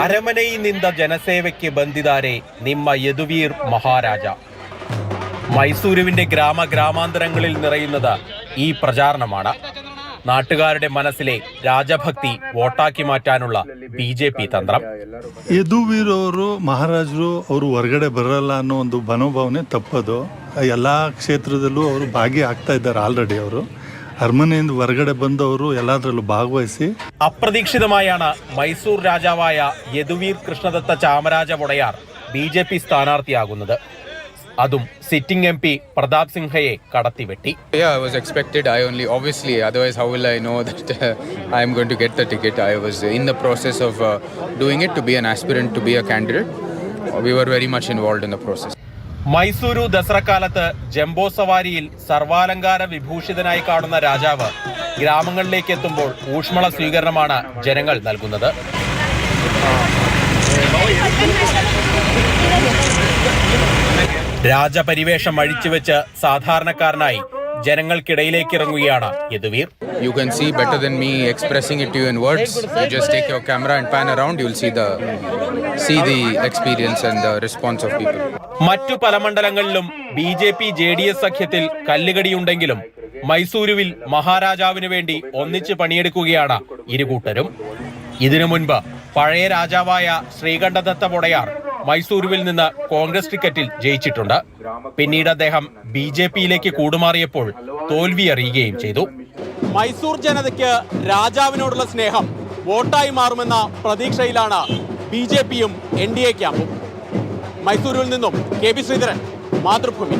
ಅರಮನೆಯಿಂದ ಜನಸೇವೆಗೆ ಬಂದಿದ್ದಾರೆ ನಿಮ್ಮ ಯದುವೀರ್ മഹാരാജ. മൈസൂരുവിന്റെ ഗ്രാമാന്തരങ്ങളിൽ നിറയുന്നത് ഈ പ്രചാരണമാണ്. നാട്ടുകാരുടെ മനസ്സിലെ രാജഭക്തി വോട്ടാക്കി ಮಾറ്റാനുള്ള ಬಿಜೆಪಿ ತಂತ್ರ. ಯದುವೀರ್ ಅವರು ಮಹಾರಾಜರು ಅವರು ಹೊರಗಡೆ ಬರಲ್ಲ ಅನ್ನೋ ಒಂದು ಮನೋಭಾವನೆ ತಪ್ಪದು. ಎಲ್ಲ ಕ್ಷೇತ್ರದಲ್ಲೂ ಅವರು ಭಾಗಿಯಾಗ್ತಾ ಇದ್ದಾರೆ. ಆಲ್ರೆಡಿ ಅವರು ಅರಮನೆಯಿಂದ ಹೊರಗಡೆ ಬಂದವರು ಎಲ್ಲದರಲ್ಲೂ ಭಾಗವಹಿಸಿ അപ്രതീക്ഷിതമായാണ് മൈസൂർ രാജാവായ യദുവീർ കൃഷ്ണദത്ത ചാമരാജ വൊടയാർ ബിജെപി സ്ഥാനാർത്ഥിയാകുന്നത്. അതും സിറ്റിംഗ് എം പി പ്രതാപ് സിംഹയെ കടത്തിവെട്ടി. I was expected. Obviously, otherwise how will I know that I am going to get the ticket? I was in the process of doing it to be an aspirant, to be a candidate. We were very much involved in the process. Mysuru ദസറക്കാലത്ത് ജംബോ സവാരിയിൽ സർവാലങ്കാര വിഭൂഷിതനായി കാണുന്ന രാജാവ് ഗ്രാമങ്ങളിലേക്ക് എത്തുമ്പോൾ ഊഷ്മള സ്വീകരണമാണ് ജനങ്ങൾ നൽകുന്നത്. രാജപരിവേഷം അഴിച്ചുവെച്ച് സാധാരണക്കാരനായി ജനങ്ങൾക്കിടയിലേക്ക് ഇറങ്ങുകയാണ് Yaduveer. You can see better than me expressing it to you in words. You just take your camera and pan around, you'll see the experience and the response of people. മറ്റു പല മണ്ഡലങ്ങളിലും ബിജെപി JDS സഖ്യത്തിൽ കല്ലുകടിയുണ്ടെങ്കിലും മൈസൂരുവിൽ മഹാരാജാവിനു വേണ്ടി ഒന്നിച്ച് പണിയെടുക്കുകയാണ് ഇരുകൂട്ടരും. ഇതിനു മുൻപ് പഴയ രാജാവായ ശ്രീകണ്ഠദത്ത വൊടയാർ മൈസൂരുവിൽ നിന്ന് കോൺഗ്രസ് ടിക്കറ്റിൽ ജയിച്ചിട്ടുണ്ട്. പിന്നീട് അദ്ദേഹം ബിജെപിയിലേക്ക് കൂടുമാറിയപ്പോൾ തോൽവി അറിയുകയും ചെയ്തു. മൈസൂർ ജനതയ്ക്ക് രാജാവിനോടുള്ള സ്നേഹം വോട്ടായി മാറുമെന്ന പ്രതീക്ഷയിലാണ് ബിജെപിയും NDA ക്യാമ്പും. മൈസൂരുവിൽ നിന്നും KB ശ്രീധരൻ, മാതൃഭൂമി.